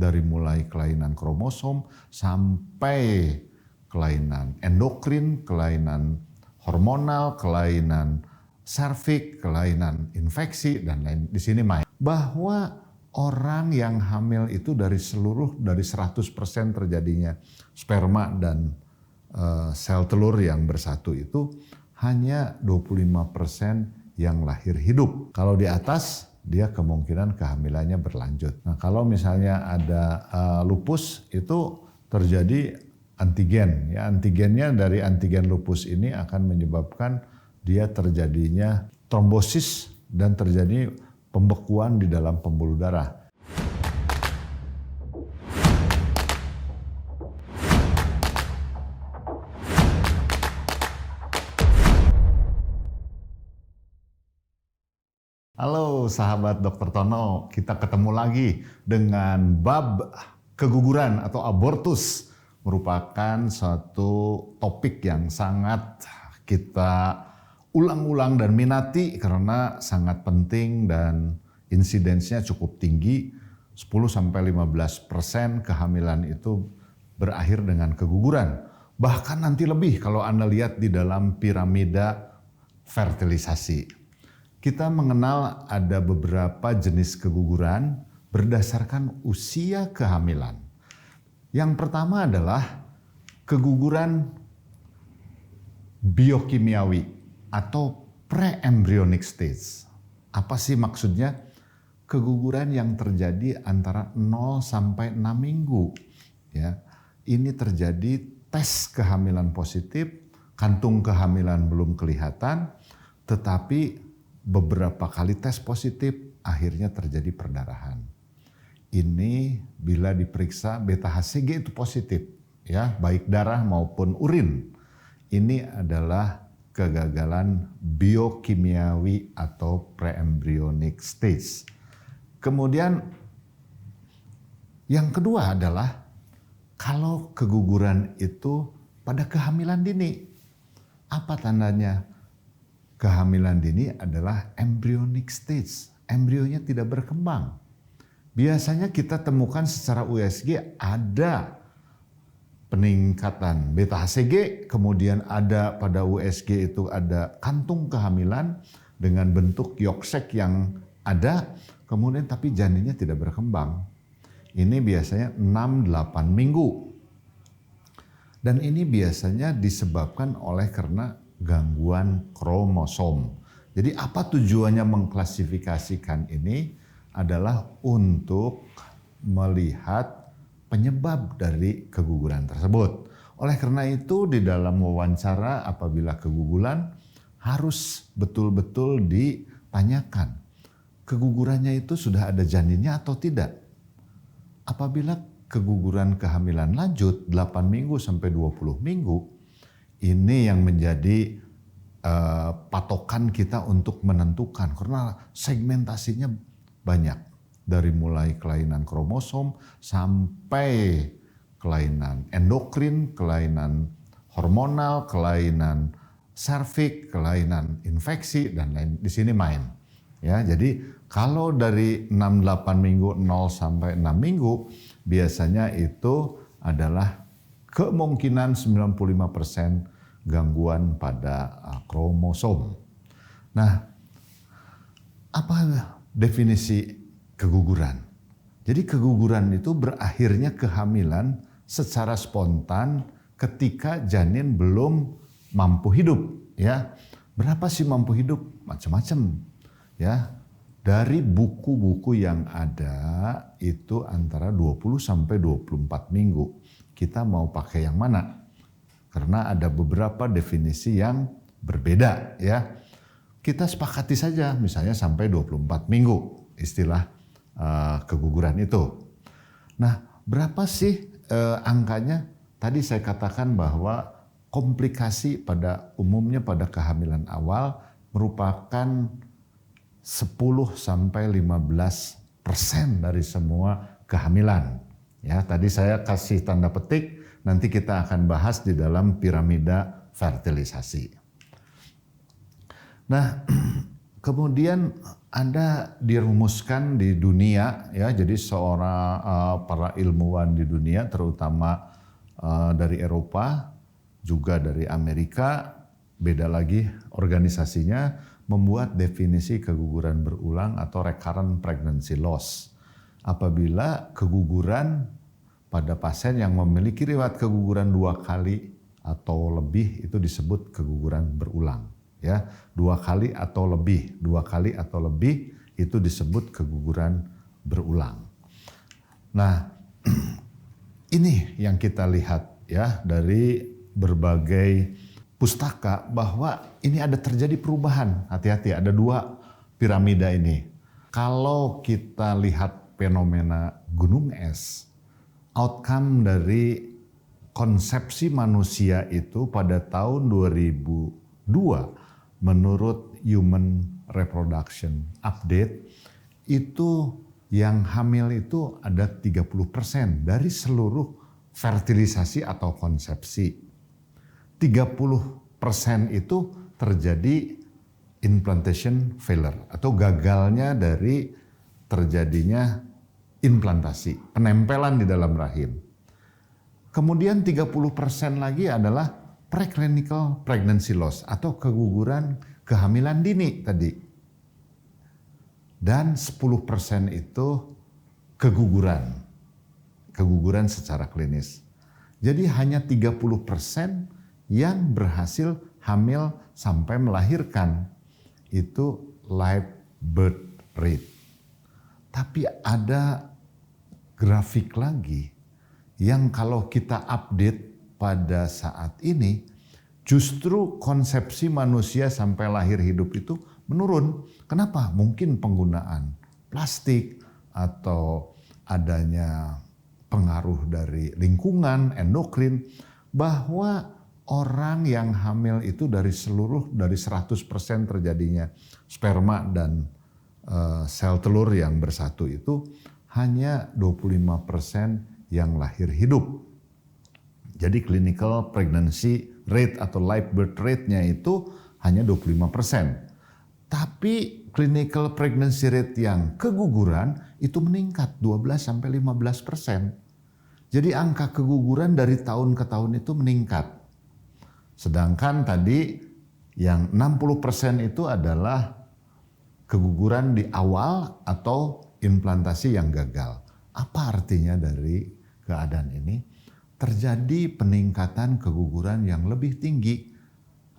dari mulai kelainan kromosom sampai kelainan endokrin, kelainan hormonal, kelainan serviks, kelainan infeksi, dan lain. Di sini main. Bahwa orang yang hamil itu dari 100% terjadinya sperma dan sel telur yang bersatu itu hanya 25% yang lahir hidup. Kalau di atas, dia kemungkinan kehamilannya berlanjut. Nah, kalau misalnya ada lupus itu terjadi antigen. Ya, antigennya dari antigen lupus ini akan menyebabkan dia terjadinya trombosis dan terjadi pembekuan di dalam pembuluh darah. Halo sahabat Dr. Tono, kita ketemu lagi dengan bab keguguran atau abortus. Merupakan suatu topik yang sangat kita ulang-ulang dan minati karena sangat penting dan insidensnya cukup tinggi. 10-15% kehamilan itu berakhir dengan keguguran. Bahkan nanti lebih kalau Anda lihat di dalam piramida fertilisasi. Kita mengenal ada beberapa jenis keguguran berdasarkan usia kehamilan. Yang pertama adalah keguguran biokimiawi atau pre-embryonic stage. Apa sih maksudnya? Keguguran yang terjadi antara 0 sampai 6 minggu. Ya, ini terjadi tes kehamilan positif, kantung kehamilan belum kelihatan, tetapi beberapa kali tes positif akhirnya terjadi perdarahan. Ini bila diperiksa beta-HCG itu positif, ya, baik darah maupun urin. Ini adalah kegagalan biokimiawi atau pre-embryonic stage. Kemudian yang kedua adalah kalau keguguran itu pada kehamilan dini. Apa tandanya? Kehamilan dini adalah embryonic stage. Embrionya tidak berkembang. Biasanya kita temukan secara USG ada peningkatan beta-HCG, kemudian ada pada USG itu ada kantung kehamilan dengan bentuk York-Sac yang ada, kemudian tapi janinnya tidak berkembang. Ini biasanya 6-8 minggu. Dan ini biasanya disebabkan oleh karena gangguan kromosom. Jadi apa tujuannya mengklasifikasikan ini adalah untuk melihat penyebab dari keguguran tersebut. Oleh karena itu di dalam wawancara apabila keguguran harus betul-betul ditanyakan. Kegugurannya itu sudah ada janinnya atau tidak? Apabila keguguran kehamilan lanjut 8 minggu sampai 20 minggu, ini yang menjadi patokan kita untuk menentukan karena segmentasinya banyak. Dari mulai kelainan kromosom sampai kelainan endokrin, kelainan hormonal, kelainan serviks, kelainan infeksi, dan lain. Di sini main. Ya, jadi kalau dari 6-8 minggu, 0 sampai 6 minggu, biasanya itu adalah kemungkinan 95% gangguan pada kromosom. Nah, apa definisi keguguran? Jadi keguguran itu berakhirnya kehamilan secara spontan ketika janin belum mampu hidup. Ya, berapa sih mampu hidup? Macam-macam. Ya, dari buku-buku yang ada itu antara 20 sampai 24 minggu. Kita mau pakai yang mana? Karena ada beberapa definisi yang berbeda, ya. Kita sepakati saja misalnya sampai 24 minggu istilah keguguran itu. Nah, berapa sih angkanya? Tadi saya katakan bahwa komplikasi pada umumnya pada kehamilan awal merupakan 10-15% dari semua kehamilan. Ya, tadi saya kasih tanda petik, nanti kita akan bahas di dalam piramida fertilisasi. Nah, Kemudian ada dirumuskan di dunia, ya, jadi seorang para ilmuwan di dunia, terutama dari Eropa, juga dari Amerika, beda lagi organisasinya, membuat definisi keguguran berulang atau recurrent pregnancy loss. Apabila keguguran pada pasien yang memiliki riwayat keguguran 2 kali atau lebih, itu disebut keguguran berulang. Ya, 2 kali atau lebih, 2 kali atau lebih itu disebut keguguran berulang. Nah, ini yang kita lihat ya dari berbagai pustaka bahwa ini ada terjadi perubahan. Hati-hati, ada 2 piramida ini. Kalau kita lihat fenomena gunung es, outcome dari konsepsi manusia itu pada tahun 2002 menurut Human Reproduction Update itu yang hamil itu ada 30% dari seluruh fertilisasi atau konsepsi. 30% itu terjadi implantation failure atau gagalnya dari terjadinya implantasi, penempelan di dalam rahim. Kemudian 30% lagi adalah preclinical pregnancy loss atau keguguran kehamilan dini tadi. Dan 10% itu keguguran secara klinis. Jadi hanya 30% yang berhasil hamil sampai melahirkan. Itu live birth rate. Tapi ada grafik lagi yang kalau kita update pada saat ini, justru konsepsi manusia sampai lahir hidup itu menurun. Kenapa? Mungkin penggunaan plastik atau adanya pengaruh dari lingkungan, endokrin, bahwa orang yang hamil itu dari 100% terjadinya sperma dan sel telur yang bersatu itu hanya 25% yang lahir hidup. Jadi clinical pregnancy rate atau live birth rate-nya itu hanya 25%. Tapi clinical pregnancy rate yang keguguran itu meningkat 12-15%. Jadi angka keguguran dari tahun ke tahun itu meningkat. Sedangkan tadi yang 60% itu adalah keguguran di awal atau implantasi yang gagal. Apa artinya dari keadaan ini? Terjadi peningkatan keguguran yang lebih tinggi.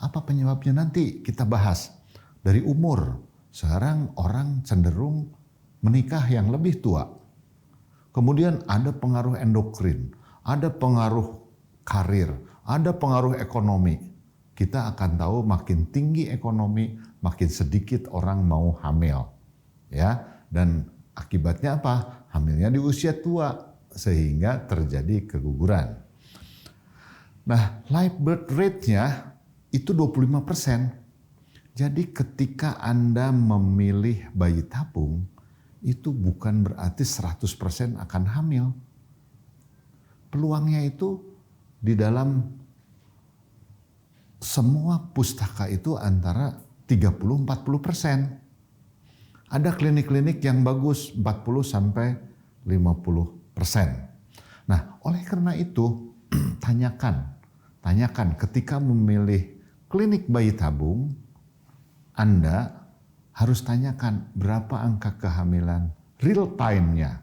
Apa penyebabnya nanti kita bahas. Dari umur, sekarang orang cenderung menikah yang lebih tua. Kemudian ada pengaruh endokrin, ada pengaruh karir, ada pengaruh ekonomi. Kita akan tahu makin tinggi ekonomi, makin sedikit orang mau hamil. Ya, dan akibatnya apa? Hamilnya di usia tua. Sehingga terjadi keguguran. Nah, live birth rate-nya itu 25%. Jadi ketika Anda memilih bayi tabung, itu bukan berarti 100% akan hamil. Peluangnya itu di dalam semua pustaka itu antara 30-40%. Ada klinik-klinik yang bagus 40-50%. Nah, oleh karena itu tanyakan ketika memilih klinik bayi tabung, Anda harus tanyakan berapa angka kehamilan real time-nya.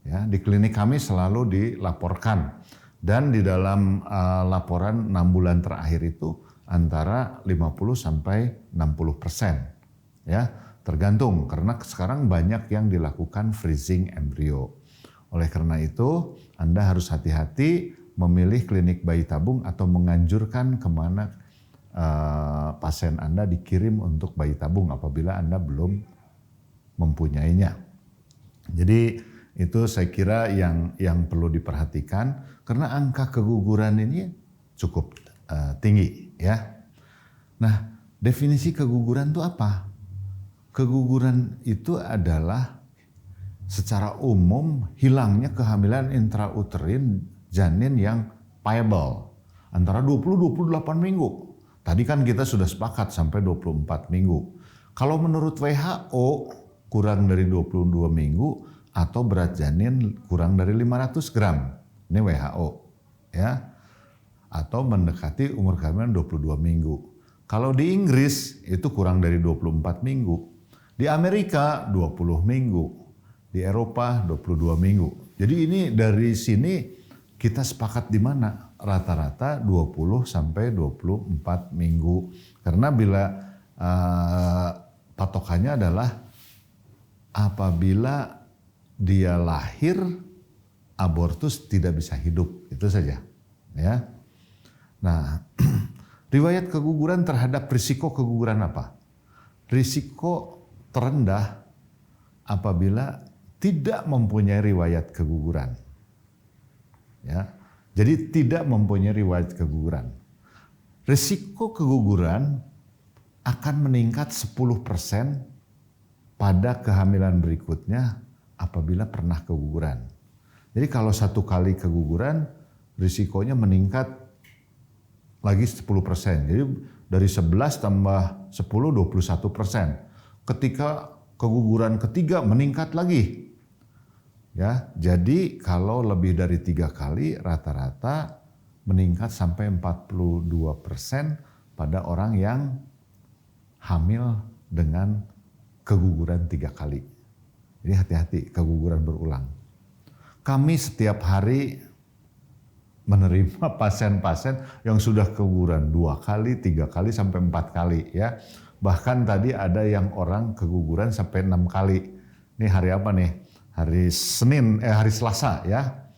Ya, di klinik kami selalu dilaporkan dan di dalam laporan 6 bulan terakhir itu antara 50-60%. Ya, tergantung karena sekarang banyak yang dilakukan freezing embrio. Oleh karena itu, Anda harus hati-hati memilih klinik bayi tabung atau menganjurkan kemana pasien Anda dikirim untuk bayi tabung apabila Anda belum mempunyainya. Jadi itu saya kira yang perlu diperhatikan karena angka keguguran ini cukup tinggi ya. Nah, definisi keguguran itu apa? Keguguran itu adalah secara umum hilangnya kehamilan intrauterin janin yang viable antara 20-28 minggu. Tadi kan kita sudah sepakat sampai 24 minggu. Kalau menurut WHO kurang dari 22 minggu atau berat janin kurang dari 500 gram. Ini WHO ya. Atau mendekati umur kehamilan 22 minggu. Kalau di Inggris itu kurang dari 24 minggu. Di Amerika 20 minggu. Di Eropa 22 minggu. Jadi ini dari sini kita sepakat di mana? Rata-rata 20 sampai 24 minggu. Karena bila patokannya adalah apabila dia lahir, abortus tidak bisa hidup. Itu saja. Ya. Nah, riwayat keguguran terhadap risiko keguguran apa? Risiko terendah apabila tidak mempunyai riwayat keguguran. Ya. Jadi tidak mempunyai riwayat keguguran. Risiko keguguran akan meningkat 10% pada kehamilan berikutnya apabila pernah keguguran. Jadi kalau 1 kali keguguran, risikonya meningkat lagi 10%. Jadi dari 11 tambah 10, 21%. Ketika keguguran ketiga meningkat lagi. Ya, jadi kalau lebih dari 3 kali rata-rata meningkat sampai 42% pada orang yang hamil dengan keguguran 3 kali. Jadi hati-hati keguguran berulang. Kami setiap hari menerima pasien-pasien yang sudah keguguran 2 kali, 3 kali, sampai 4 kali ya. Bahkan tadi ada yang orang keguguran sampai 6 kali. Ini hari apa nih? Hari Selasa ya.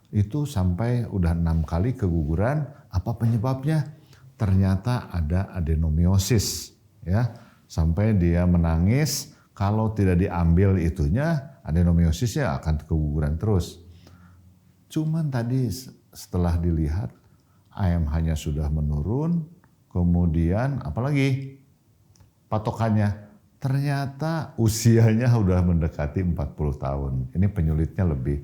Itu sampai udah 6 kali keguguran. Apa penyebabnya? Ternyata ada adenomiosis ya. Sampai dia menangis, kalau tidak diambil itunya, adenomiosisnya akan keguguran terus. Cuman tadi setelah dilihat AMH-nya sudah menurun, kemudian apalagi patokannya ternyata usianya sudah mendekati 40 tahun. Ini penyulitnya lebih.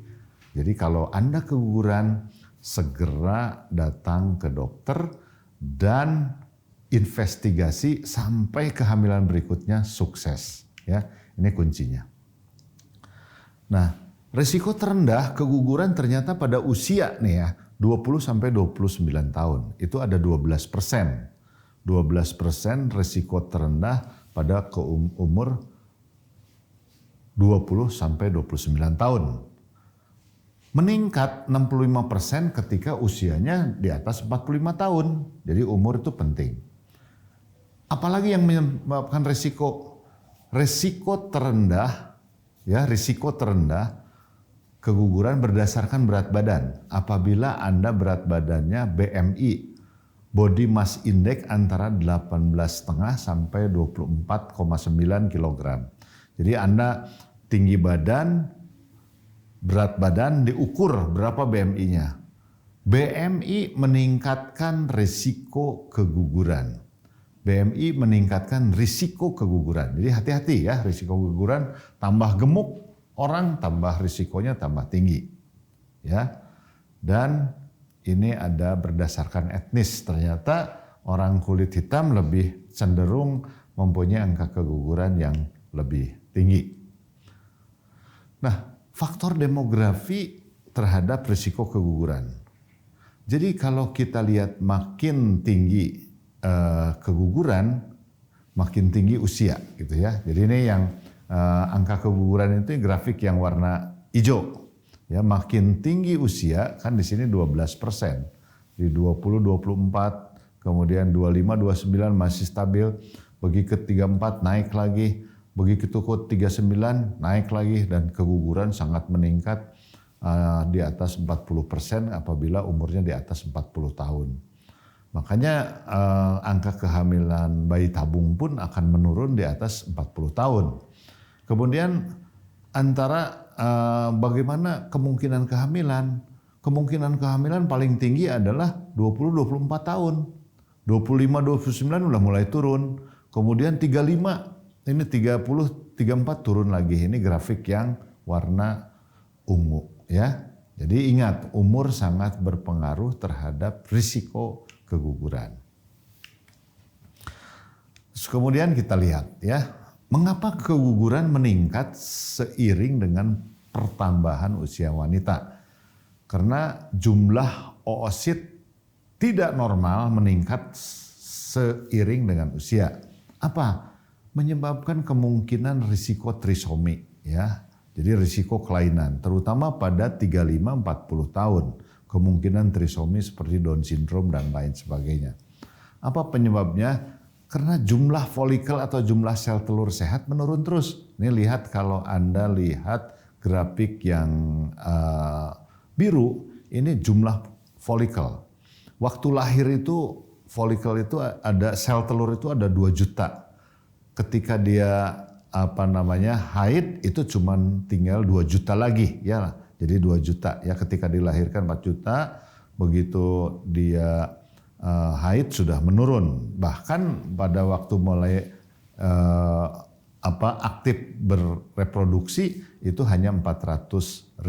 Jadi kalau Anda keguguran, segera datang ke dokter dan investigasi sampai kehamilan berikutnya sukses. Ya, ini kuncinya. Nah, risiko terendah keguguran ternyata pada usia nih ya, 20 sampai 29 tahun. Itu ada 12%. 12% risiko terendah pada umur 20 sampai 29 tahun. Meningkat 65% ketika usianya di atas 45 tahun. Jadi umur itu penting. Apalagi yang menyebabkan risiko terendah, ya risiko terendah keguguran berdasarkan berat badan. Apabila Anda berat badannya BMI, Body Mass Index antara 18,5 sampai 24,9 kg. Jadi Anda tinggi badan, berat badan diukur berapa BMI-nya. BMI meningkatkan risiko keguguran. BMI meningkatkan risiko keguguran. Jadi hati-hati ya, risiko keguguran tambah gemuk orang tambah risikonya tambah tinggi. Ya. Dan ini ada berdasarkan etnis. Ternyata orang kulit hitam lebih cenderung mempunyai angka keguguran yang lebih tinggi. Nah, faktor demografi terhadap risiko keguguran. Jadi kalau kita lihat makin tinggi keguguran, makin tinggi usia gitu ya. Jadi ini yang angka keguguran itu grafik yang warna hijau. Ya, makin tinggi usia kan di sini 12%. Di 20, 24, kemudian 25, 29 masih stabil. Begitu ke 34 naik lagi, begitu ke 39 naik lagi, dan keguguran sangat meningkat di atas 40% apabila umurnya di atas 40 tahun. Makanya angka kehamilan bayi tabung pun akan menurun di atas 40 tahun. Kemudian antara bagaimana kemungkinan kehamilan? Kemungkinan kehamilan paling tinggi adalah 20-24 tahun. 25-29 udah mulai turun. Kemudian 35, ini 30-34 turun lagi. Ini grafik yang warna ungu ya. Jadi ingat, umur sangat berpengaruh terhadap risiko keguguran. Terus kemudian kita lihat ya, Mengapa keguguran meningkat seiring dengan pertambahan usia wanita? Karena jumlah oosit tidak normal meningkat seiring dengan usia. Apa? Menyebabkan kemungkinan risiko trisomi, ya. Jadi risiko kelainan, terutama pada 35-40 tahun. Kemungkinan trisomi seperti Down syndrome dan lain sebagainya. Apa penyebabnya? Karena jumlah folikel atau jumlah sel telur sehat menurun terus. Ini lihat kalau Anda lihat grafik yang biru, ini jumlah folikel. Waktu lahir itu folikel itu ada, sel telur itu ada 2 juta. Ketika dia haid itu cuman tinggal 2 juta lagi, ya. Jadi 2 juta ya, ketika dilahirkan 4 juta, begitu dia haid sudah menurun. Bahkan pada waktu mulai aktif bereproduksi itu hanya 400.000.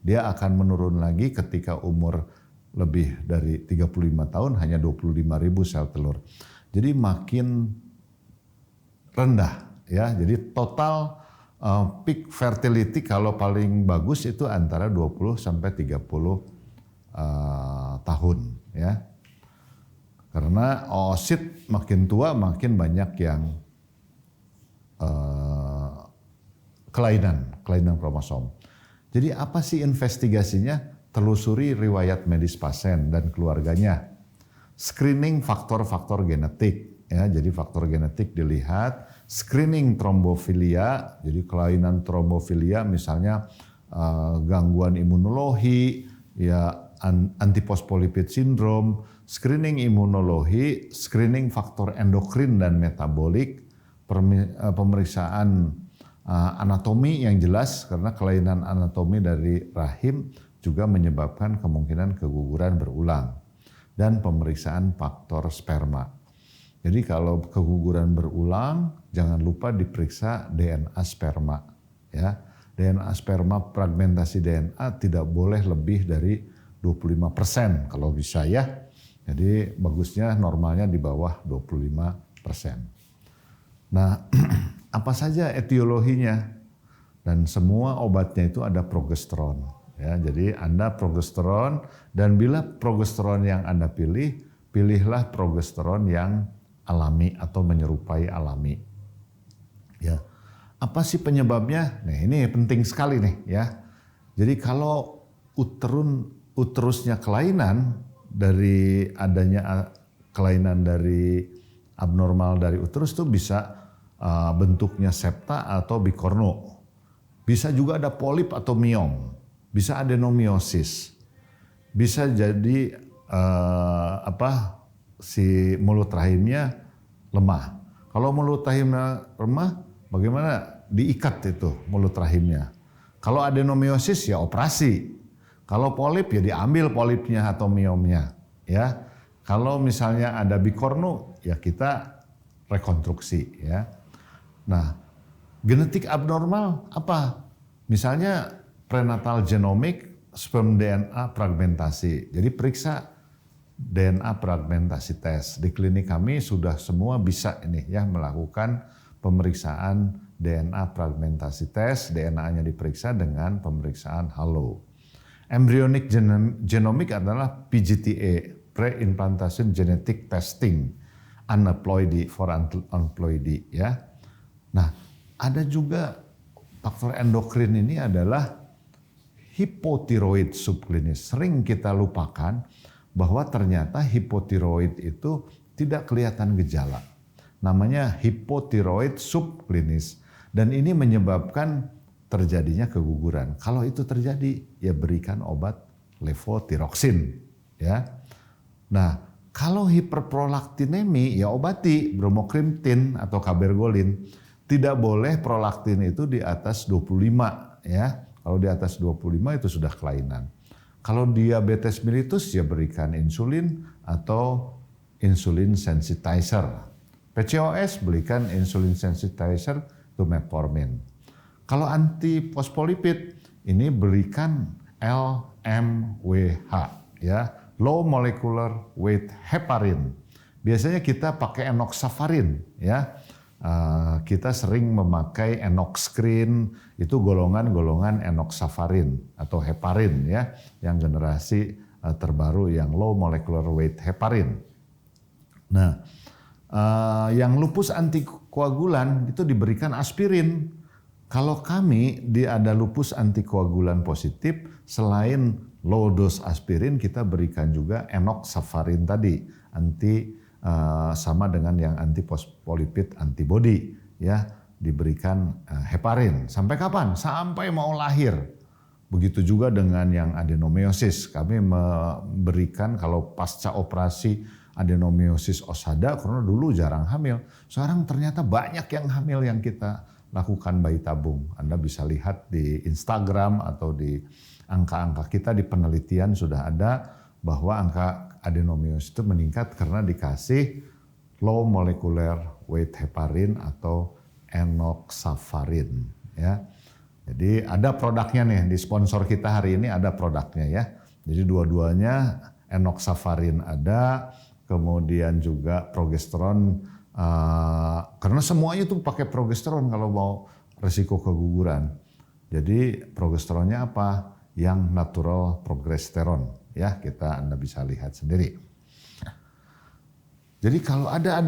Dia akan menurun lagi ketika umur lebih dari 35 tahun hanya 25.000 sel telur. Jadi makin rendah, ya. Jadi total peak fertility kalau paling bagus itu antara 20 sampai 30 tahun, ya. Karena oosit makin tua makin banyak yang kelainan kromosom. Jadi apa sih investigasinya? Telusuri riwayat medis pasien dan keluarganya. Screening faktor-faktor genetik, ya. Jadi faktor genetik dilihat. Screening trombofilia, jadi kelainan trombofilia misalnya gangguan imunologi, ya, antiphospholipid syndrome. Screening imunologi, screening faktor endokrin dan metabolik, pemeriksaan anatomi yang jelas karena kelainan anatomi dari rahim juga menyebabkan kemungkinan keguguran berulang, dan pemeriksaan faktor sperma. Jadi kalau keguguran berulang, jangan lupa diperiksa DNA sperma, ya. DNA sperma, fragmentasi DNA tidak boleh lebih dari 25% kalau bisa, ya. Jadi bagusnya normalnya di bawah 25%. Nah, apa saja etiologinya? Dan semua obatnya itu ada progesteron. Ya, jadi Anda progesteron, dan bila progesteron yang Anda pilih, pilihlah progesteron yang alami atau menyerupai alami. Ya, apa sih penyebabnya? Nah, ini penting sekali nih, ya. Jadi kalau uterusnya kelainan, dari adanya kelainan dari abnormal dari uterus itu bisa bentuknya septa atau bikorno. Bisa juga ada polip atau miom, bisa adenomiosis. Bisa jadi si mulut rahimnya lemah. Kalau mulut rahimnya lemah, bagaimana? Diikat itu mulut rahimnya. Kalau adenomiosis ya operasi. Kalau polip ya diambil polipnya atau miomnya, ya. Kalau misalnya ada bikornu ya kita rekonstruksi, ya. Nah, genetik abnormal apa? Misalnya prenatal genomic, sperm DNA fragmentasi. Jadi periksa DNA fragmentasi tes. Di klinik kami sudah semua bisa ini, ya, melakukan pemeriksaan DNA fragmentasi tes. DNA-nya diperiksa dengan pemeriksaan halo. Embryonic genomic adalah PGTA, pre-implantation genetic testing, aneuploidy for aneuploidy, ya. Nah, ada juga faktor endokrin ini adalah hipotiroid subklinis. Sering kita lupakan bahwa ternyata hipotiroid itu tidak kelihatan gejala. Namanya hipotiroid subklinis, dan ini menyebabkan terjadinya keguguran. Kalau itu terjadi, ya berikan obat levothyroxine, ya. Nah, kalau hiperprolaktinemi, ya obati bromokriptin atau cabergoline. Tidak boleh prolaktin itu di atas 25, ya. Kalau di atas 25 itu sudah kelainan. Kalau diabetes mellitus, ya berikan insulin atau insulin sensitizer. PCOS, berikan insulin sensitizer itu metformin. Kalau antifosfolipid, ini berikan LMWH, ya, low molecular weight heparin. Biasanya kita pakai enoxaparin, ya. kita sering memakai enoxacrin, itu golongan-golongan enoxaparin atau heparin ya, yang generasi terbaru yang low molecular weight heparin. Nah, yang lupus antikoagulan itu diberikan aspirin. Kalau kami ada lupus antikoagulan positif, selain low dose aspirin kita berikan juga enoxaparin tadi, sama dengan yang antiposfolipid antibody ya, diberikan heparin. Sampai kapan? Sampai mau lahir. Begitu juga dengan yang adenomiosis. Kami memberikan kalau pasca operasi adenomiosis osada, karena dulu jarang hamil. Sekarang ternyata banyak yang hamil yang kita lakukan bayi tabung. Anda bisa lihat di Instagram atau di angka-angka kita di penelitian sudah ada bahwa angka adenomiosis itu meningkat karena dikasih low molecular weight heparin atau enoxaparin ya. Jadi ada produknya nih di sponsor kita hari ini, ada produknya ya. Jadi dua-duanya enoxaparin ada, kemudian juga progesteron, karena semuanya tuh pakai progesteron kalau mau resiko keguguran. Jadi progesteronnya apa? Yang natural progesteron ya, Anda bisa lihat sendiri. Jadi kalau ada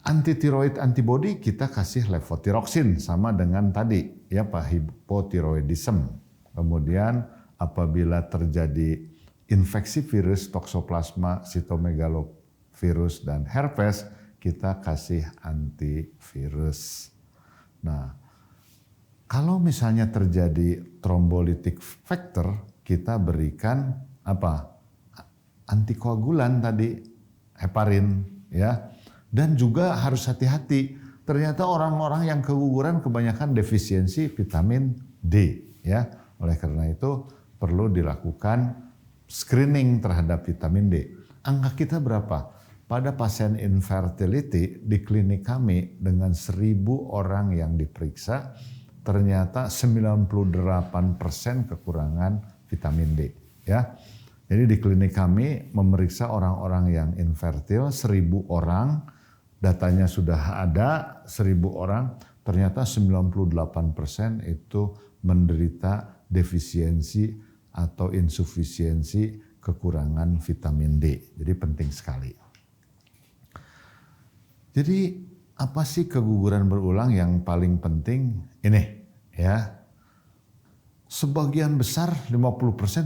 antitiroid antibody, kita kasih levothyroxine sama dengan tadi ya Pak, hypothyroidism. Kemudian apabila terjadi infeksi virus toxoplasma, cytomegalovirus dan herpes, kita kasih antivirus. Nah, kalau misalnya terjadi thrombolytic factor, kita berikan apa? Antikoagulan tadi, heparin ya. Dan juga harus hati-hati. Ternyata orang-orang yang keguguran kebanyakan defisiensi vitamin D ya. Oleh karena itu perlu dilakukan screening terhadap vitamin D. Angka kita berapa? Pada pasien infertility di klinik kami dengan 1.000 orang yang diperiksa, ternyata 98% kekurangan vitamin D ya. Jadi di klinik kami memeriksa orang-orang yang infertil 1.000 orang, datanya sudah ada 1.000 orang, ternyata 98% itu menderita defisiensi atau insufisiensi kekurangan vitamin D. Jadi penting sekali. Jadi apa sih keguguran berulang yang paling penting? Ini ya. Sebagian besar 50%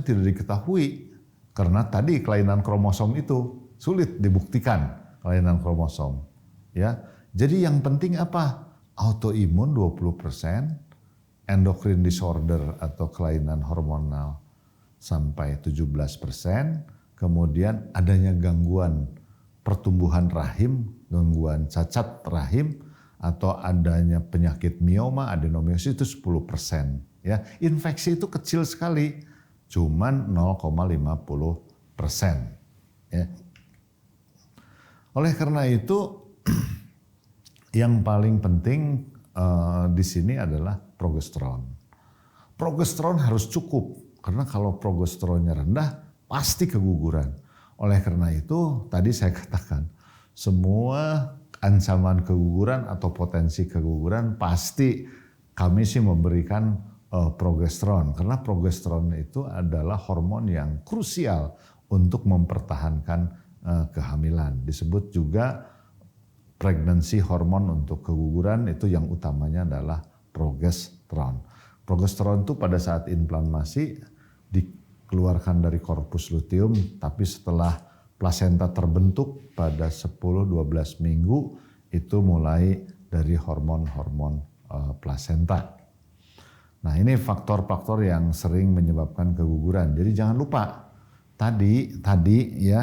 tidak diketahui karena tadi kelainan kromosom itu sulit dibuktikan, kelainan kromosom. Ya. Jadi yang penting apa? Autoimun 20%, endocrine disorder atau kelainan hormonal sampai 17%, kemudian adanya gangguan pertumbuhan rahim, gangguan cacat rahim, atau adanya penyakit mioma, adenomiosis itu 10%. Ya, infeksi itu kecil sekali, cuman 0,50%. Ya. Oleh karena itu, yang paling penting di sini adalah progesteron. Progesteron harus cukup, karena kalau progesteronnya rendah, pasti keguguran. Oleh karena itu, tadi saya katakan, semua ancaman keguguran atau potensi keguguran pasti kami sih memberikan progesteron. Karena progesteron itu adalah hormon yang krusial untuk mempertahankan kehamilan. Disebut juga pregnancy hormone untuk keguguran, itu yang utamanya adalah progesteron. Progesteron itu pada saat inflamasi dikeluarkan dari corpus luteum, tapi setelah plasenta terbentuk pada 10-12 minggu itu mulai dari hormon-hormon plasenta. Nah, ini faktor-faktor yang sering menyebabkan keguguran. Jadi jangan lupa tadi ya,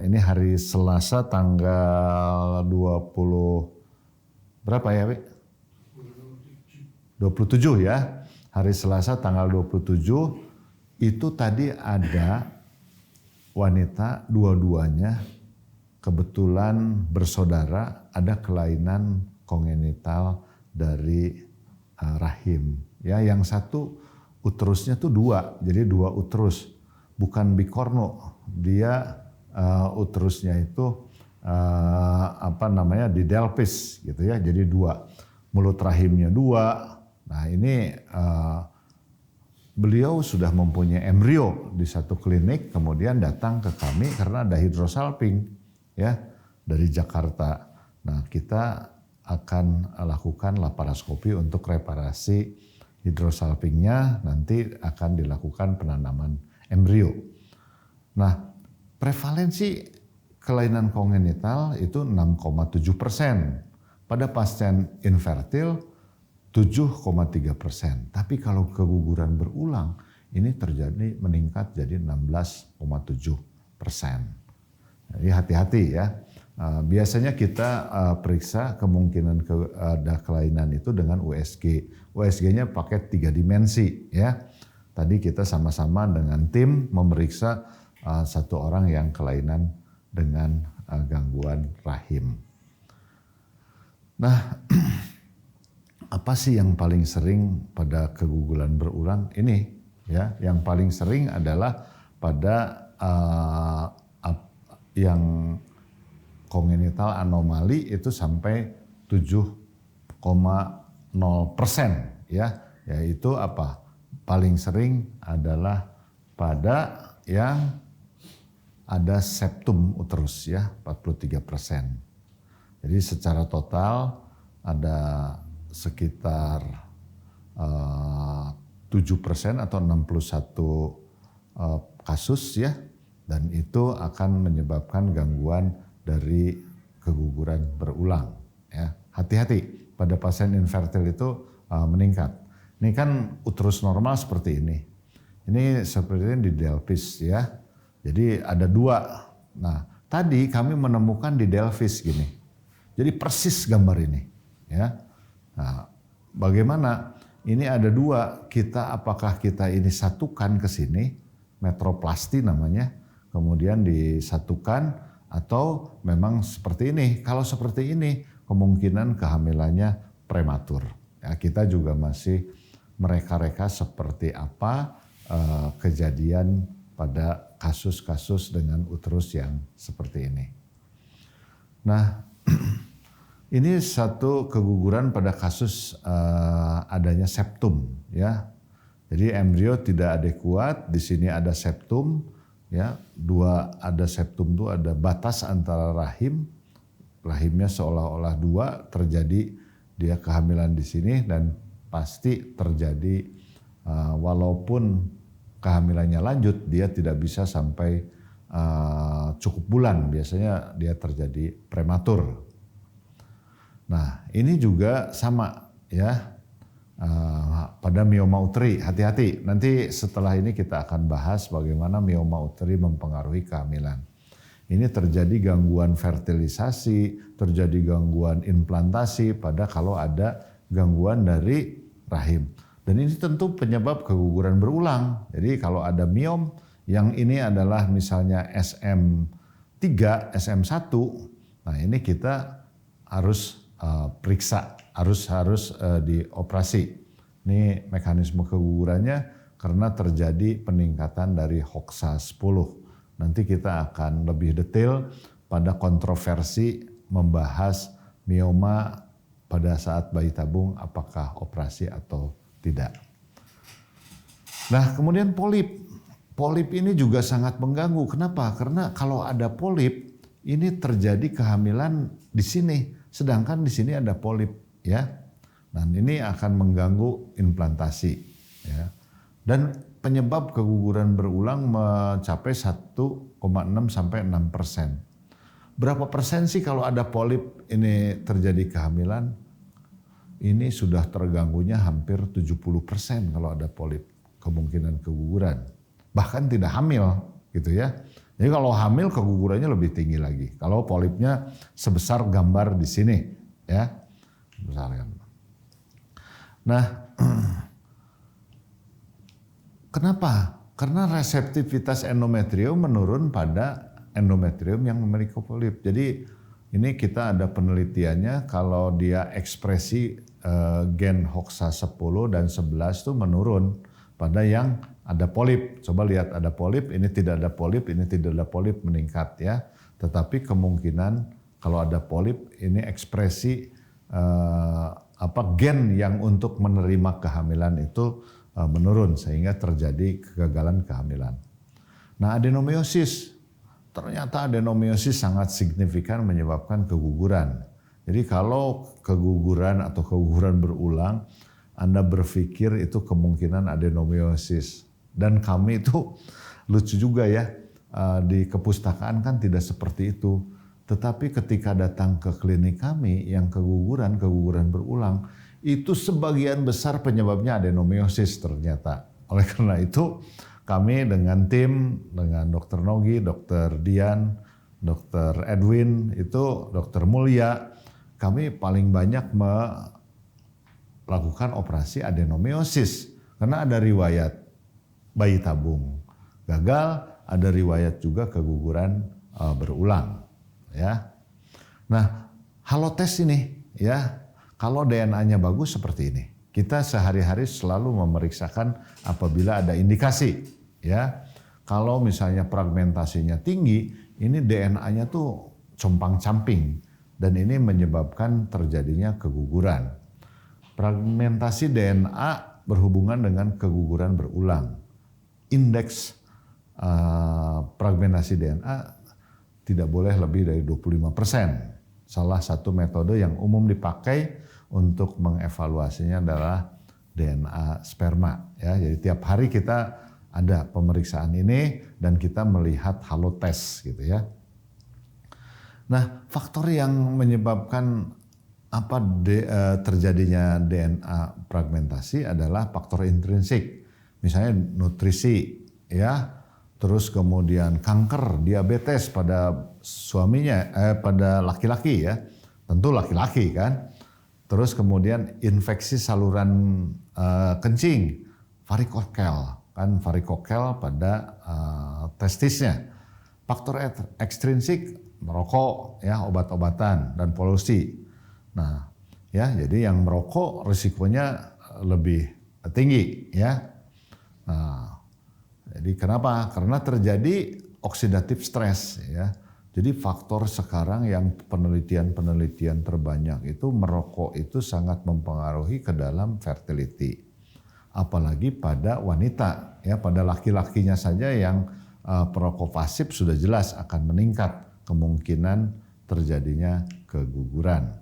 ini hari Selasa tanggal 20 berapa ya, Wi? 27 ya. Hari Selasa tanggal 27 itu tadi ada wanita dua-duanya kebetulan bersaudara, ada kelainan kongenital dari rahim. Ya, yang satu uterusnya tuh 2, jadi 2 uterus, bukan bikorno. Dia uterusnya itu di Delphis gitu ya. Jadi 2, mulut rahimnya 2. Nah ini beliau sudah mempunyai embrio di satu klinik, kemudian datang ke kami karena ada hidrosalping ya dari Jakarta. Nah kita akan lakukan laparoskopi untuk reparasi hidrosalpingnya, nanti akan dilakukan penanaman embrio. Nah prevalensi kelainan kongenital itu 6,7%. Pada pasien infertil 7,3%. Tapi kalau keguguran berulang ini terjadi meningkat jadi 16,7%. Jadi hati-hati ya. Biasanya kita periksa kemungkinan ada kelainan itu dengan USG. USG-nya pakai 3 dimensi ya. Tadi kita sama-sama dengan tim memeriksa satu orang yang kelainan dengan gangguan rahim. Nah, apa sih yang paling sering pada keguguran berulang ini? Ya, yang paling sering adalah pada yang kongenital anomali itu sampai 7,0% ya, yaitu apa? Paling sering adalah pada yang ada septum uterus ya, 43%. Jadi secara total ada sekitar 7% atau 61 kasus ya, dan itu akan menyebabkan gangguan dari keguguran berulang ya. Hati-hati pada pasien infertil itu meningkat. Ini kan uterus normal seperti ini. Ini seperti ini di Delphis ya. Jadi ada 2. Nah, tadi kami menemukan di Delphis gini. Jadi persis gambar ini ya. Nah, bagaimana? Ini ada 2, apakah kita ini satukan ke sini, metroplasti namanya, kemudian disatukan, atau memang seperti ini. Kalau seperti ini, kemungkinan kehamilannya prematur. Ya, kita juga masih mereka-reka seperti apa kejadian pada kasus-kasus dengan uterus yang seperti ini. Nah, ini satu keguguran pada kasus adanya septum ya. Jadi embrio tidak adekuat, di sini ada septum ya. 2 ada septum itu ada batas antara rahimnya seolah-olah 2, terjadi dia kehamilan di sini dan pasti terjadi walaupun kehamilannya lanjut dia tidak bisa sampai cukup bulan, biasanya dia terjadi prematur. Nah, ini juga sama ya pada mioma uteri. Hati-hati, nanti setelah ini kita akan bahas bagaimana mioma uteri mempengaruhi kehamilan. Ini terjadi gangguan fertilisasi, terjadi gangguan implantasi pada kalau ada gangguan dari rahim. Dan ini tentu penyebab keguguran berulang. Jadi kalau ada miom, yang ini adalah misalnya SM3, SM1, nah ini kita harus periksa, harus dioperasi. Ini mekanisme kegugurannya karena terjadi peningkatan dari HOXA10. Nanti kita akan lebih detail pada kontroversi membahas mioma pada saat bayi tabung apakah operasi atau tidak. Nah, kemudian polip. Polip ini juga sangat mengganggu. Kenapa? Karena kalau ada polip, ini terjadi kehamilan di sini. Sedangkan di sini ada polip ya. Nah, ini akan mengganggu implantasi ya. Dan penyebab keguguran berulang mencapai 1,6 sampai 6%. Berapa persen sih kalau ada polip ini terjadi kehamilan? Ini sudah terganggunya hampir 70% kalau ada polip, kemungkinan keguguran. Bahkan tidak hamil gitu ya. Jadi kalau hamil kegugurannya lebih tinggi lagi. Kalau polipnya sebesar gambar di sini ya. Nah, kenapa? Karena reseptivitas endometrium menurun pada endometrium yang memiliki polip. Jadi ini kita ada penelitiannya kalau dia ekspresi gen HOXA10 dan 11 itu menurun. pada yang ada polip. Coba lihat ada polip, ini tidak ada polip, ini tidak ada polip meningkat ya. Tetapi kemungkinan kalau ada polip ini ekspresi gen yang untuk menerima kehamilan itu menurun sehingga terjadi kegagalan kehamilan. Nah, adenomiosis, ternyata adenomiosis sangat signifikan menyebabkan keguguran. Jadi kalau keguguran atau keguguran berulang, Anda berpikir itu kemungkinan adenomiosis. Dan kami itu lucu juga ya, di kepustakaan kan tidak seperti itu. Tetapi ketika datang ke klinik kami yang keguguran berulang, itu sebagian besar penyebabnya adenomiosis ternyata. Oleh karena itu kami dengan tim, dengan Dr. Nogi, Dr. Dian, Dr. Edwin, itu Dr. Mulya, kami paling banyak melakukan operasi adenomiosis. Karena ada riwayat bayi tabung gagal, ada riwayat juga keguguran berulang. Ya. Nah, halotes ini ya, kalau DNA-nya bagus seperti ini. Kita sehari-hari selalu memeriksakan apabila ada indikasi ya. Kalau misalnya fragmentasinya tinggi, ini DNA-nya tuh compang-camping dan ini menyebabkan terjadinya keguguran. Fragmentasi DNA berhubungan dengan keguguran berulang. Indeks fragmentasi DNA tidak boleh lebih dari 25%. Salah satu metode yang umum dipakai untuk mengevaluasinya adalah DNA sperma. Ya, jadi tiap hari kita ada pemeriksaan ini dan kita melihat halotes gitu ya. Nah, faktor yang menyebabkan terjadinya DNA fragmentasi adalah faktor intrinsik. Misalnya nutrisi ya, terus kemudian kanker, diabetes pada suaminya, pada laki-laki ya, tentu laki-laki kan. Terus kemudian infeksi saluran kencing, varikokel kan, varikokel pada testisnya. Faktor ekstrinsik, merokok ya, obat-obatan dan polusi. Nah, ya jadi yang merokok risikonya lebih tinggi ya. Nah, jadi kenapa? Karena terjadi oksidatif stres ya. Jadi faktor sekarang yang penelitian terbanyak itu merokok itu sangat mempengaruhi ke dalam fertility. Apalagi pada wanita ya, pada laki-lakinya saja yang perokok pasif sudah jelas akan meningkat kemungkinan terjadinya keguguran.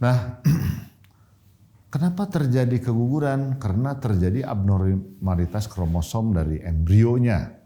Nah, kenapa terjadi keguguran? Karena terjadi abnormalitas kromosom dari embrionya.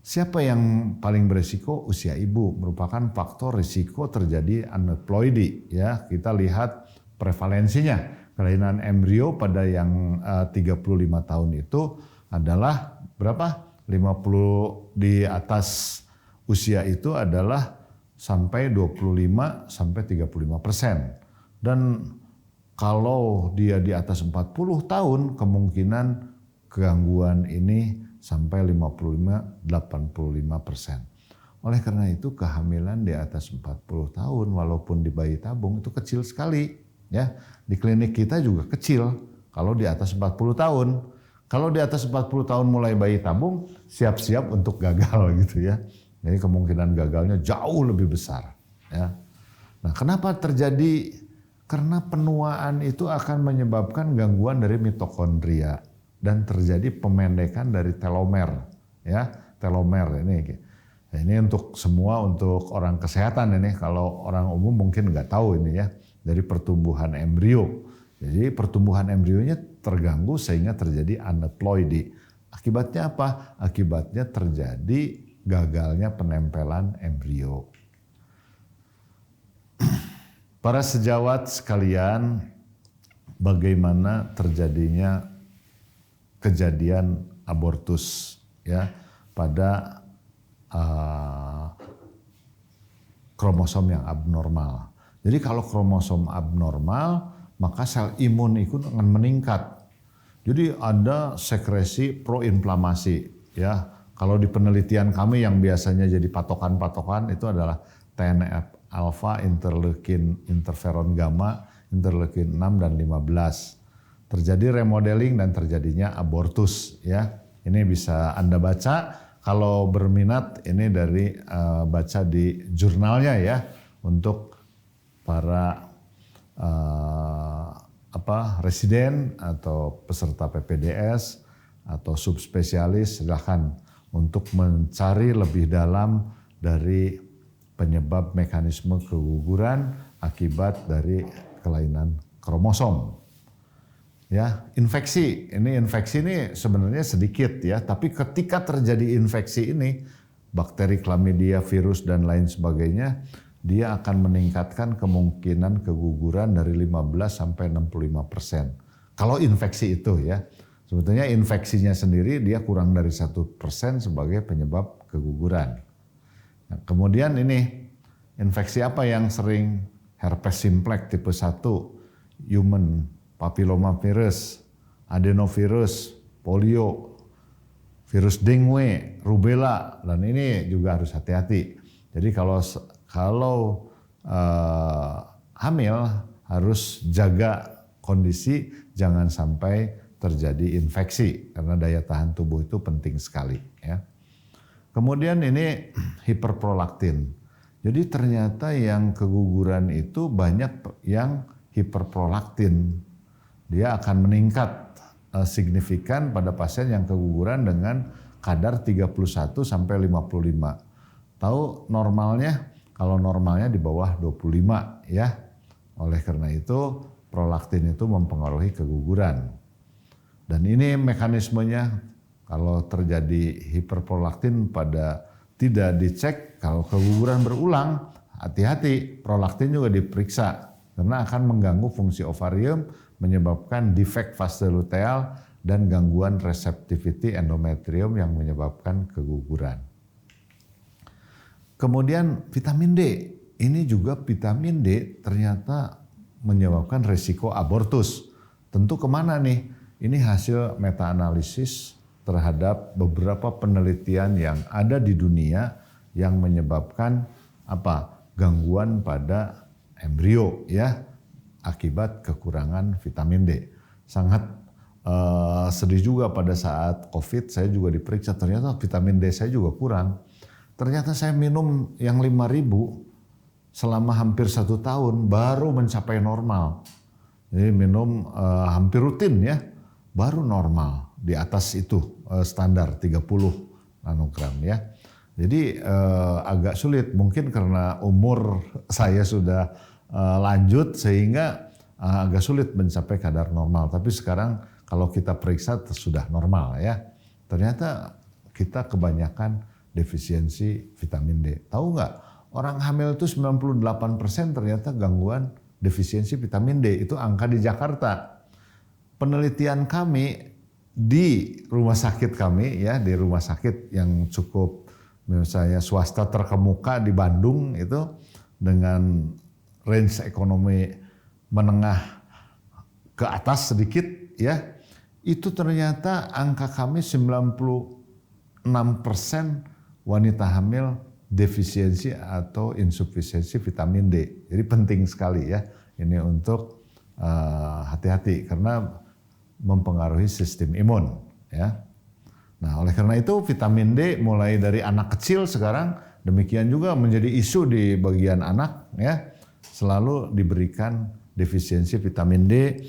Siapa yang paling berisiko? Usia ibu merupakan faktor risiko terjadi aneuploidy. Ya, kita lihat prevalensinya. Kelainan embrio pada yang 35 tahun itu adalah berapa? 50 di atas usia itu adalah sampai 25 sampai 35%. Dan kalau dia di atas 40 tahun kemungkinan gangguan ini sampai 55-85%. Oleh karena itu kehamilan di atas 40 tahun walaupun di bayi tabung itu kecil sekali ya. Di klinik kita juga kecil kalau di atas 40 tahun. Kalau di atas 40 tahun mulai bayi tabung siap-siap untuk gagal gitu ya. Jadi kemungkinan gagalnya jauh lebih besar ya. Nah, kenapa terjadi? Karena penuaan itu akan menyebabkan gangguan dari mitokondria dan terjadi pemendekan dari telomer ya. Telomer ini untuk semua, untuk orang kesehatan ini. Kalau orang umum mungkin nggak tahu ini ya, dari pertumbuhan embrio. Jadi pertumbuhan embrionya terganggu sehingga terjadi aneuploidy. Akibatnya apa? Akibatnya terjadi gagalnya penempelan embrio. Para sejawat sekalian, bagaimana terjadinya kejadian abortus ya pada kromosom yang abnormal. Jadi kalau kromosom abnormal, maka sel imun itu akan meningkat. Jadi ada sekresi proinflamasi ya. Kalau di penelitian kami yang biasanya jadi patokan-patokan itu adalah TNF alfa, interleukin, interferon gamma, interleukin 6 dan 15. terjadi remodeling dan terjadinya abortus ya. Ini bisa Anda baca kalau berminat, ini dari baca di jurnalnya ya, untuk para residen atau peserta PPDS atau subspesialis, silahkan untuk mencari lebih dalam dari penyebab mekanisme keguguran akibat dari kelainan kromosom. Ya, infeksi ini sebenarnya sedikit ya, tapi ketika terjadi infeksi ini, bakteri, chlamydia, virus dan lain sebagainya, dia akan meningkatkan kemungkinan keguguran dari 15 sampai 65%. Kalau infeksi itu ya, sebetulnya infeksinya sendiri dia kurang dari 1% sebagai penyebab keguguran. Nah, kemudian ini infeksi apa yang sering? Herpes simplex tipe 1, human papillomavirus, adenovirus, polio, virus dengue, rubella, dan ini juga harus hati-hati. Jadi kalau hamil harus jaga kondisi, jangan sampai terjadi infeksi karena daya tahan tubuh itu penting sekali ya. Kemudian ini hiperprolaktin. Jadi ternyata yang keguguran itu banyak yang hiperprolaktin. Dia akan meningkat signifikan pada pasien yang keguguran dengan kadar 31 sampai 55. Tahu normalnya? Kalau normalnya di bawah 25 ya. Oleh karena itu prolaktin itu mempengaruhi keguguran. Dan ini mekanismenya, kalau terjadi hiperprolaktin pada tidak dicek, kalau keguguran berulang, hati-hati, prolaktin juga diperiksa karena akan mengganggu fungsi ovarium, menyebabkan defek fase luteal dan gangguan reseptivity endometrium yang menyebabkan keguguran. Kemudian vitamin D, ini juga vitamin D ternyata menyebabkan risiko abortus. Tentu kemana nih? Ini hasil meta-analisis terhadap beberapa penelitian yang ada di dunia yang menyebabkan gangguan pada embrio ya, akibat kekurangan vitamin D. Sangat sedih juga pada saat COVID, saya juga diperiksa, ternyata vitamin D saya juga kurang. Ternyata saya minum yang 5.000 selama hampir 1 tahun baru mencapai normal. Jadi minum hampir rutin ya, baru normal di atas itu standar 30 nanogram ya. Jadi agak sulit, mungkin karena umur saya sudah lanjut sehingga agak sulit mencapai kadar normal. Tapi sekarang kalau kita periksa sudah normal ya. Ternyata kita kebanyakan defisiensi vitamin D. Tahu nggak? Orang hamil itu 98% ternyata gangguan defisiensi vitamin D. Itu angka di Jakarta. Penelitian kami di rumah sakit kami ya, di rumah sakit yang cukup misalnya swasta terkemuka di Bandung itu dengan range ekonomi menengah ke atas sedikit ya, itu ternyata angka kami 96% wanita hamil defisiensi atau insufisiensi vitamin D. Jadi penting sekali ya ini untuk hati-hati karena mempengaruhi sistem imun ya. Nah, oleh karena itu vitamin D mulai dari anak kecil sekarang, demikian juga menjadi isu di bagian anak ya. Selalu diberikan defisiensi vitamin D,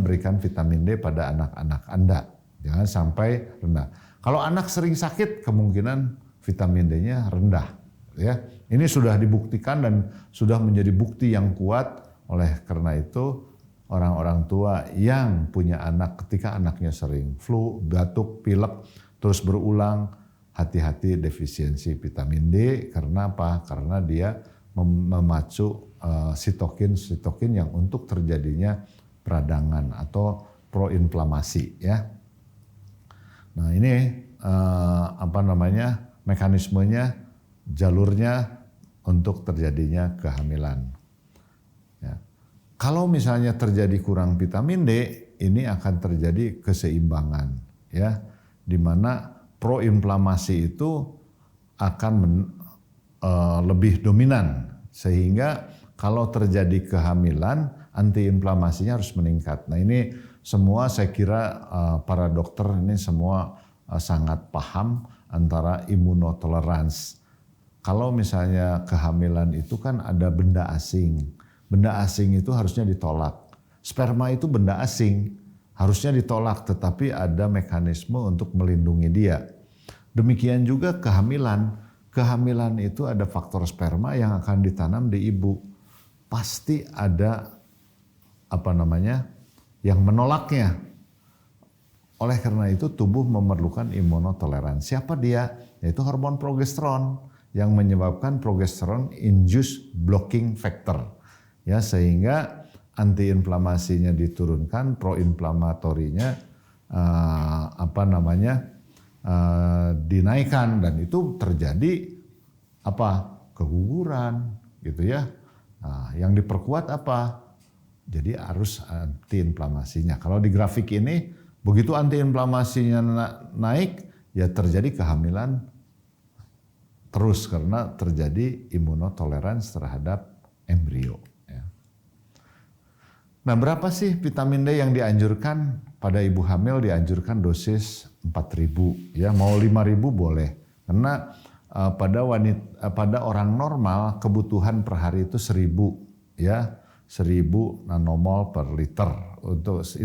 berikan vitamin D pada anak-anak Anda. Jangan sampai rendah. Kalau anak sering sakit, kemungkinan vitamin D-nya rendah. Ya, ini sudah dibuktikan dan sudah menjadi bukti yang kuat. Oleh karena itu, orang-orang tua yang punya anak ketika anaknya sering flu, batuk, pilek, terus berulang, hati-hati defisiensi vitamin D. Karena apa? Karena dia memacu sitokin yang untuk terjadinya peradangan atau proinflamasi ya. Nah ini mekanismenya, jalurnya untuk terjadinya kehamilan. Ya. Kalau misalnya terjadi kurang vitamin D, ini akan terjadi keseimbangan ya, di mana proinflamasi itu akan lebih dominan, sehingga kalau terjadi kehamilan antiinflamasinya harus meningkat. Nah ini semua saya kira para dokter ini semua sangat paham antara imunotolerance. Kalau misalnya kehamilan itu kan ada benda asing. Benda asing itu harusnya ditolak. Sperma itu benda asing, harusnya ditolak, tetapi ada mekanisme untuk melindungi dia. Demikian juga kehamilan. Kehamilan itu ada faktor sperma yang akan ditanam di ibu. Pasti ada yang menolaknya. Oleh karena itu tubuh memerlukan imunotoleransi. Siapa dia? Yaitu hormon progesteron yang menyebabkan progesteron induced blocking factor. Ya, sehingga antiinflamasinya diturunkan, proinflamatorinya dinaikkan, dan itu terjadi keguguran gitu ya. Nah, yang diperkuat apa? Jadi harus antiinflamasinya. Kalau di grafik ini begitu antiinflamasinya naik, ya terjadi kehamilan terus karena terjadi imunotoleransi terhadap embrio. Ya. Nah, berapa sih vitamin D yang dianjurkan pada ibu hamil? Dianjurkan dosis 4.000, ya mau 5.000 boleh. Karena pada orang normal kebutuhan per hari itu 1.000, ya 1.000 nanomol per liter untuk 1.000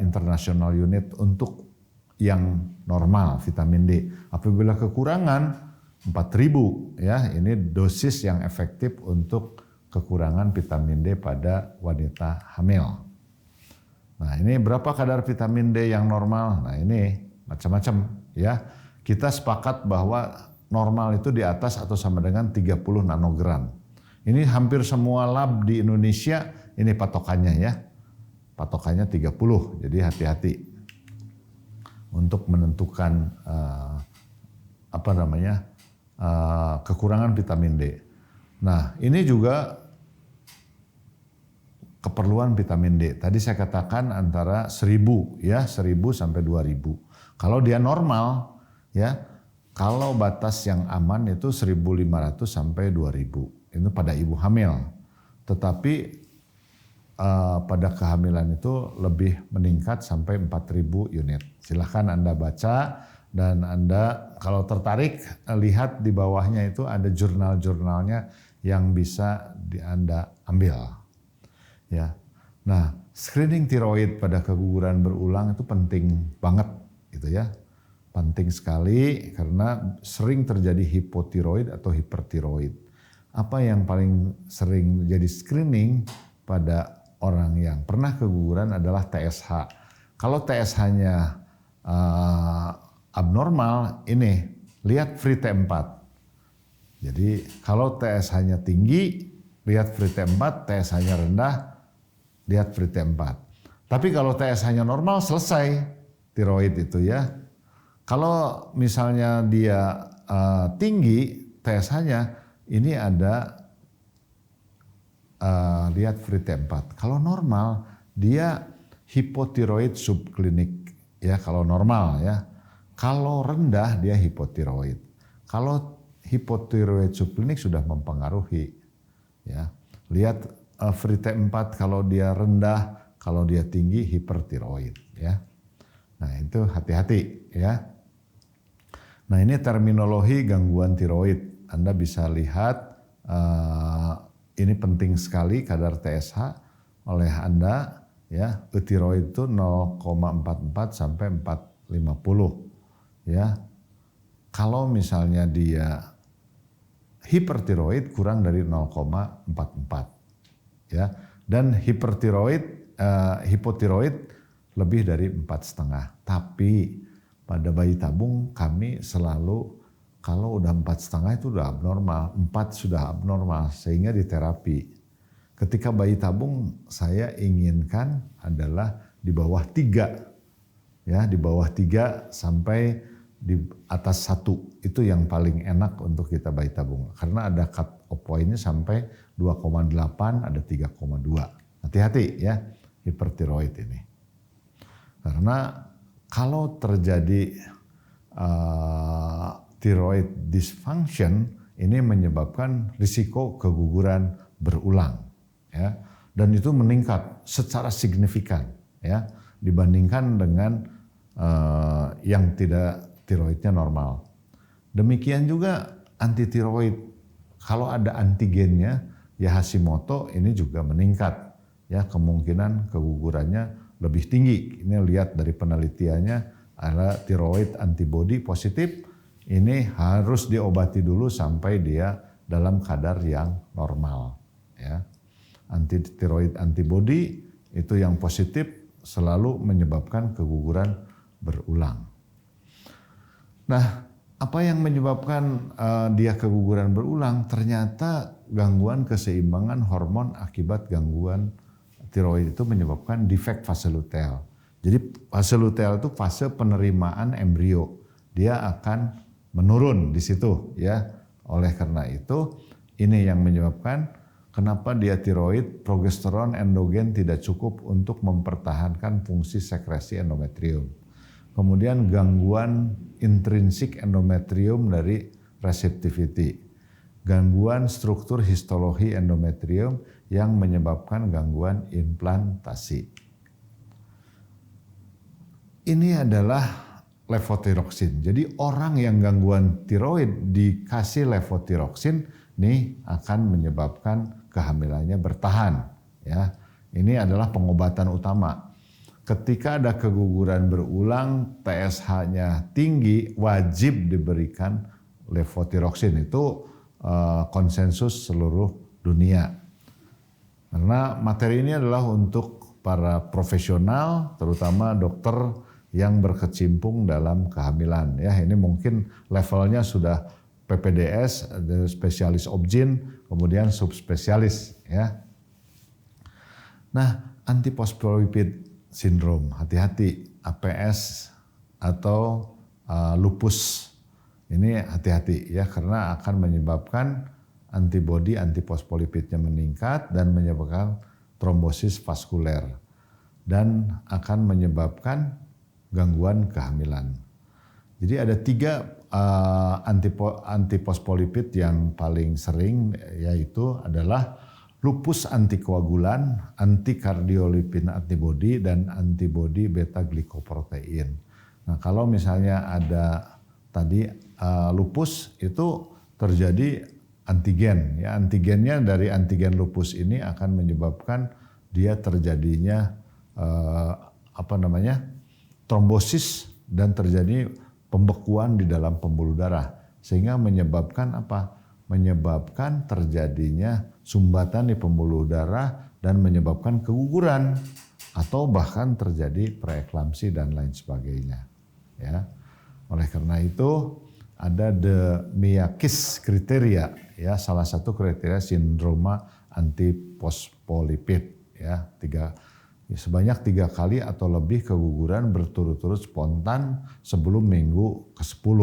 international unit untuk yang normal vitamin D. Apabila kekurangan 4.000, ya ini dosis yang efektif untuk kekurangan vitamin D pada wanita hamil. Nah ini berapa kadar vitamin D yang normal? Nah ini macam-macam ya. Kita sepakat bahwa normal itu di atas atau sama dengan 30 nanogram. Ini hampir semua lab di Indonesia ini patokannya ya. Patokannya 30, jadi hati-hati untuk menentukan kekurangan vitamin D. Nah, ini juga keperluan vitamin D. Tadi saya katakan antara 1.000 ya, 1.000 sampai 2.000. Kalau dia normal ya, kalau batas yang aman itu 1.500 sampai 2.000. Itu pada ibu hamil. Tetapi pada kehamilan itu lebih meningkat sampai 4.000 unit. Silahkan Anda baca, dan Anda kalau tertarik lihat di bawahnya itu ada jurnal-jurnalnya yang bisa Anda ambil. Ya. Nah, screening tiroid pada keguguran berulang itu penting banget gitu ya. Penting sekali karena sering terjadi hipotiroid atau hipertiroid. Apa yang paling sering jadi screening pada orang yang pernah keguguran adalah TSH. Kalau TSH-nya abnormal, ini lihat free T4. Jadi kalau TSH-nya tinggi, lihat free T4, TSH-nya rendah, lihat free T4. Tapi kalau TSH-nya normal, selesai tiroid itu ya. Kalau misalnya dia tinggi TSH-nya, ini ada lihat free T4. Kalau normal dia hipotiroid subklinik ya, kalau normal ya. Kalau rendah dia hipotiroid. Kalau hipotiroid subklinik sudah mempengaruhi ya. Lihat free T4, kalau dia rendah, kalau dia tinggi hipertiroid ya. Nah, itu hati-hati ya. Nah, ini terminologi gangguan tiroid. Anda bisa lihat ini penting sekali kadar TSH oleh Anda ya. Eutiroid itu 0,44 sampai 450 ya. Kalau misalnya dia hipertiroid kurang dari 0,44 ya. Dan hipotiroid lebih dari 4,5. Tapi pada bayi tabung kami selalu, kalau udah 4,5 itu udah abnormal, 4 sudah abnormal, sehingga diterapi. Ketika bayi tabung saya inginkan adalah di bawah 3, ya di bawah 3 sampai di atas 1, itu yang paling enak untuk kita bayi tabung. Karena ada cut off point-nya sampai 2,8, ada 3,2. Hati-hati ya hipertiroid ini. Karena kalau terjadi thyroid dysfunction, ini menyebabkan risiko keguguran berulang ya, dan itu meningkat secara signifikan ya dibandingkan dengan yang tidak tiroidnya normal. Demikian juga antitiroid, kalau ada antigennya ya Hashimoto ini juga meningkat ya, kemungkinan kegugurannya lebih tinggi. Ini lihat dari penelitiannya ada tiroid antibody positif, ini harus diobati dulu sampai dia dalam kadar yang normal ya. Antitiroid antibody itu yang positif selalu menyebabkan keguguran berulang. Nah, apa yang menyebabkan dia keguguran berulang? Ternyata gangguan keseimbangan hormon akibat gangguan tiroid itu menyebabkan defek fase luteal. Jadi fase luteal itu fase penerimaan embrio. Dia akan menurun di situ ya. Oleh karena itu ini yang menyebabkan kenapa dia tiroid, progesteron endogen tidak cukup untuk mempertahankan fungsi sekresi endometrium. Kemudian gangguan intrinsik endometrium dari reseptivity. Gangguan struktur histologi endometrium yang menyebabkan gangguan implantasi. Ini adalah levotiroxin. Jadi orang yang gangguan tiroid dikasih levotiroxin ini akan menyebabkan kehamilannya bertahan ya. Ini adalah pengobatan utama. Ketika ada keguguran berulang, TSH-nya tinggi, wajib diberikan levotiroxin. Itu konsensus seluruh dunia. Karena materi ini adalah untuk para profesional, terutama dokter yang berkecimpung dalam kehamilan ya. Ini mungkin levelnya sudah PPDS, spesialis obgyn, kemudian subspesialis ya. Nah, antiphospholipid syndrome, hati-hati, APS atau lupus. Ini hati-hati ya, karena akan menyebabkan antibodi antiphospholipidnya meningkat dan menyebabkan trombosis vaskuler dan akan menyebabkan gangguan kehamilan. Jadi ada 3 antiphospholipid yang paling sering, yaitu adalah lupus antikoagulan, antikardiolipin antibody, dan antibody beta glikoprotein. Nah, kalau misalnya ada tadi lupus itu terjadi antigen, ya antigennya dari antigen lupus ini akan menyebabkan dia terjadinya trombosis dan terjadi pembekuan di dalam pembuluh darah, sehingga menyebabkan apa? Menyebabkan terjadinya sumbatan di pembuluh darah dan menyebabkan keguguran atau bahkan terjadi preeklamsi dan lain sebagainya. Ya, oleh karena itu ada the Miyakis kriteria, ya salah satu kriteria sindroma antiphospholipid, ya sebanyak 3 kali atau lebih keguguran berturut-turut spontan sebelum minggu ke-10.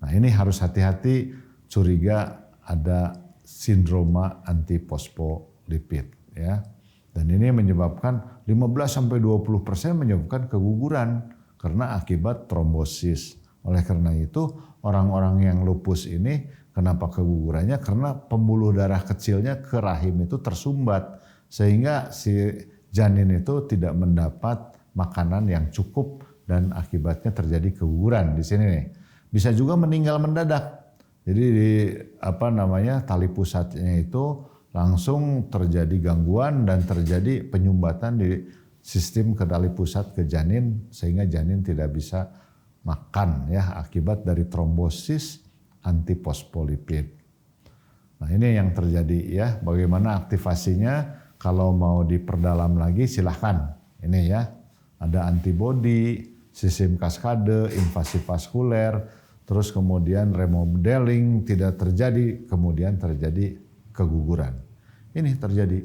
Nah, ini harus hati-hati, curiga ada sindroma antiphospholipid ya. Dan ini menyebabkan 15-20% menyebabkan keguguran karena akibat trombosis. Oleh karena itu, orang-orang yang lupus ini kenapa kegugurannya? Karena pembuluh darah kecilnya ke rahim itu tersumbat sehingga si janin itu tidak mendapat makanan yang cukup dan akibatnya terjadi keguguran di sini nih. Bisa juga meninggal mendadak. Jadi tali pusatnya itu langsung terjadi gangguan dan terjadi penyumbatan di sistem ke tali pusat ke janin sehingga janin tidak bisa makan ya akibat dari trombosis antiphospholipid. Nah, ini yang terjadi ya. Bagaimana aktivasinya? Kalau mau diperdalam lagi silahkan. Ini ya, ada antibodi, sistem kaskade, invasi vaskuler, terus kemudian remodeling tidak terjadi, kemudian terjadi keguguran. Ini terjadi.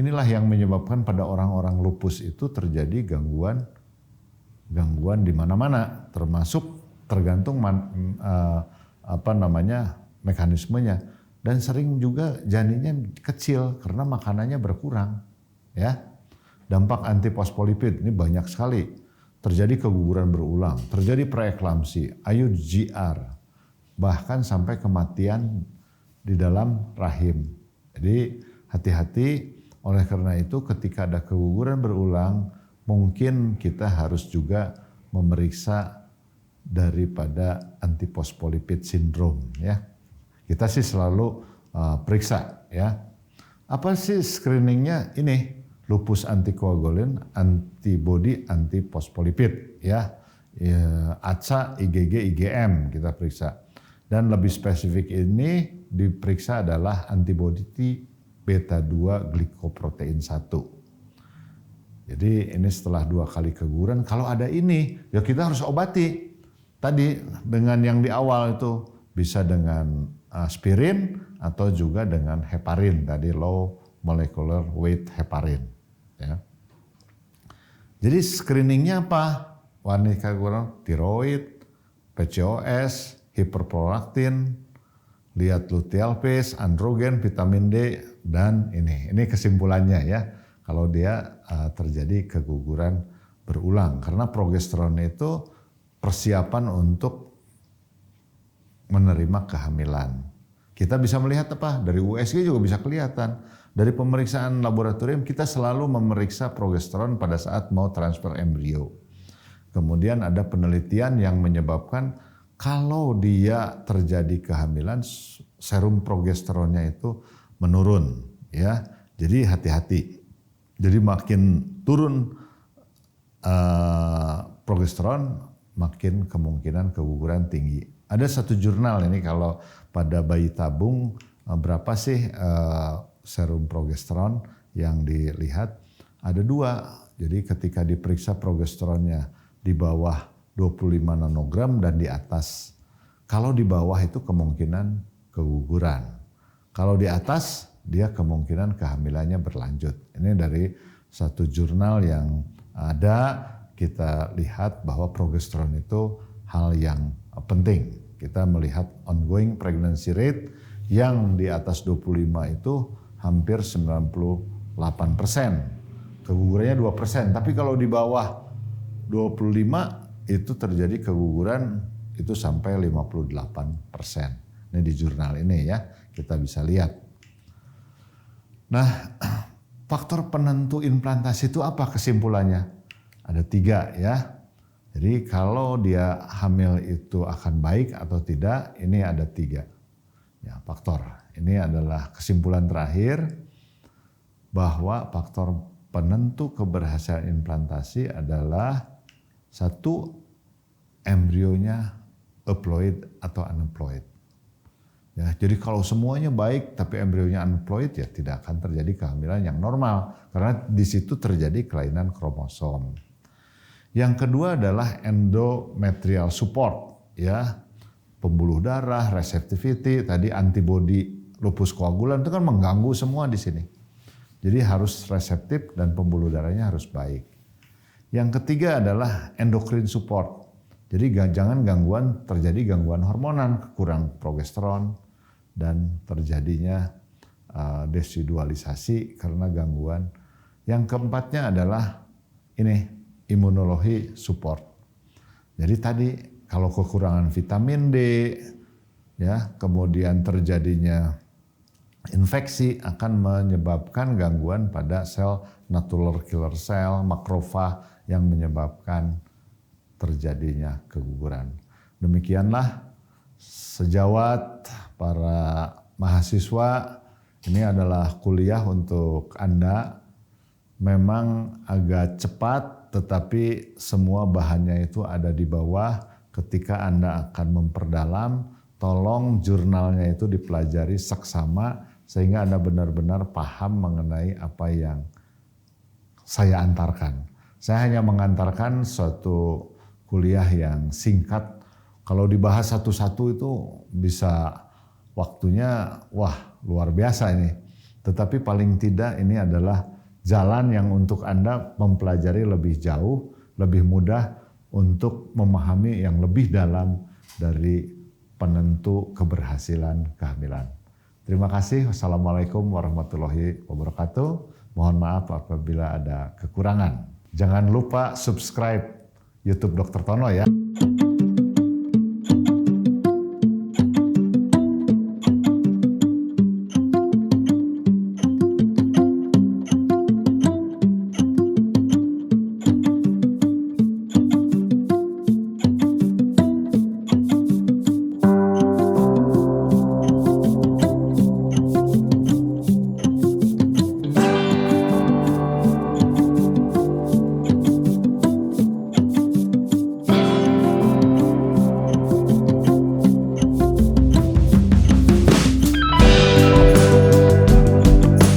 Inilah yang menyebabkan pada orang-orang lupus itu terjadi gangguan di mana-mana, termasuk tergantung mekanismenya. Dan sering juga janinnya kecil karena makanannya berkurang. Ya, dampak antiphospholipid ini banyak sekali. Terjadi keguguran berulang, terjadi preeklamsi, IUGR, bahkan sampai kematian di dalam rahim. Jadi hati-hati Oleh karena itu ketika ada keguguran berulang, mungkin kita harus juga memeriksa daripada antiposfolipid syndrome ya. Kita sih selalu periksa ya. Apa sih screeningnya? Ini lupus antikoagulin, antibody antiposfolipid ya. ACA, IgG, IgM kita periksa. Dan lebih spesifik ini diperiksa adalah antibody beta 2 glikoprotein 1. Jadi ini setelah 2 kali keguguran, kalau ada ini ya kita harus obati. Tadi dengan yang di awal itu bisa dengan aspirin atau juga dengan heparin, tadi low molecular weight heparin. Ya. Jadi screeningnya apa? Warna keguguran tiroid, PCOS, hiperprolaktin, lihat luteal phase, androgen, vitamin D, dan ini kesimpulannya ya. Kalau dia terjadi keguguran berulang, karena progesteron itu persiapan untuk menerima kehamilan. Kita bisa melihat apa? Dari USG juga bisa kelihatan. Dari pemeriksaan laboratorium kita selalu memeriksa progesteron pada saat mau transfer embrio. Kemudian ada penelitian yang menyebabkan kalau dia terjadi kehamilan, serum progesteronnya itu menurun, ya. Jadi hati-hati. Jadi makin turun progesteron, makin kemungkinan keguguran tinggi. Ada satu jurnal ini kalau pada bayi tabung berapa sih serum progesteron yang dilihat? Ada 2. Jadi ketika diperiksa progesteronnya di bawah 25 nanogram dan di atas. Kalau di bawah itu kemungkinan keguguran. Kalau di atas dia kemungkinan kehamilannya berlanjut. Ini dari satu jurnal yang ada, kita lihat bahwa progesteron itu hal yang penting. Kita melihat ongoing pregnancy rate yang di atas 25 itu hampir 98%. Kegugurannya 2%. Tapi kalau di bawah 25 itu terjadi keguguran itu sampai 58%. Ini di jurnal ini ya, kita bisa lihat. Nah, faktor penentu implantasi itu apa kesimpulannya? Ada 3 ya. Jadi kalau dia hamil itu akan baik atau tidak, ini ada 3 ya, faktor. Ini adalah kesimpulan terakhir bahwa faktor penentu keberhasilan implantasi adalah 1, embrionya euploid atau aneuploid. Ya, jadi kalau semuanya baik tapi embrionya aneuploid ya tidak akan terjadi kehamilan yang normal karena di situ terjadi kelainan kromosom. Yang kedua adalah endometrial support ya. Pembuluh darah, receptivity, tadi antibodi lupus koagulan itu kan mengganggu semua di sini. Jadi harus reseptif dan pembuluh darahnya harus baik. Yang ketiga adalah endocrine support. Jadi jangan terjadi gangguan hormonan, kurang progesteron dan terjadinya desidualisasi karena gangguan. Yang keempatnya adalah ini imunologi support. Jadi tadi kalau kekurangan vitamin D, ya kemudian terjadinya infeksi akan menyebabkan gangguan pada sel natural killer cell, makrofag yang menyebabkan terjadinya keguguran. Demikianlah sejawat para mahasiswa, ini adalah kuliah untuk Anda. Memang agak cepat, tetapi semua bahannya itu ada di bawah. Ketika Anda akan memperdalam, tolong jurnalnya itu dipelajari seksama sehingga Anda benar-benar paham mengenai apa yang saya antarkan. Saya hanya mengantarkan suatu kuliah yang singkat. Kalau dibahas satu-satu itu bisa waktunya luar biasa ini. Tetapi paling tidak ini adalah jalan yang untuk Anda mempelajari lebih jauh, lebih mudah untuk memahami yang lebih dalam dari penentu keberhasilan kehamilan. Terima kasih. Wassalamualaikum warahmatullahi wabarakatuh. Mohon maaf apabila ada kekurangan. Jangan lupa subscribe YouTube Dr. Tono ya.